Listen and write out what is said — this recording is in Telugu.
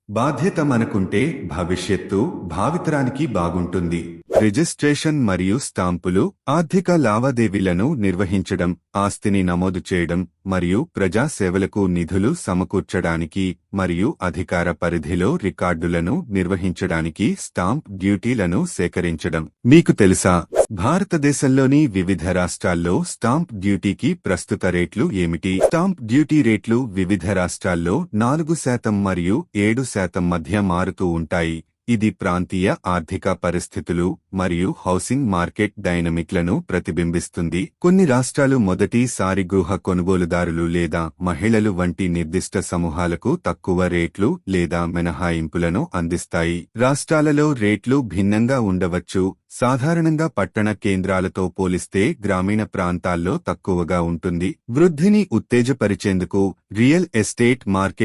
బాధ్యత మనకుంటే భవిష్యత్తు భావితరానికి బాగుంటుంది. రిజిస్ట్రేషన్ మరియు స్టాంపులు ఆర్థిక లావాదేవీలను నిర్వహించడం, ఆస్తిని నమోదు చేయడం మరియు ప్రజా సేవలకు నిధులు సమకూర్చడానికి మరియు అధికార పరిధిలో రికార్డులను నిర్వహించడానికి స్టాంప్ డ్యూటీలను సేకరించడం. మీకు తెలుసా, భారతదేశంలోని వివిధ రాష్ట్రాల్లో స్టాంప్ డ్యూటీకి ప్రస్తుత రేట్లు ఏమిటి? స్టాంప్ డ్యూటీ రేట్లు వివిధ రాష్ట్రాల్లో 4% మరియు 7% మధ్య మారుతూ ఉంటాయి. ఇది ప్రాంతీయ ఆర్థిక పరిస్థితులు మరియు హౌసింగ్ మార్కెట్ డైనమిక్లను ప్రతిబింబిస్తుంది. కొన్ని రాష్ట్రాలు మొదటిసారి గృహ కొనుగోలుదారులు లేదా మహిళలు వంటి నిర్దిష్ట సమూహాలకు తక్కువ రేట్లు లేదా మినహాయింపులను అందిస్తాయి. రాష్ట్రాలలో రేట్లు భిన్నంగా ఉండవచ్చు. సాధారణంగా పట్టణ కేంద్రాలతో పోలిస్తే గ్రామీణ ప్రాంతాల్లో తక్కువగా ఉంటుంది. వృద్ధిని ఉత్తేజపరిచేందుకు రియల్ ఎస్టేట్ మార్కెట్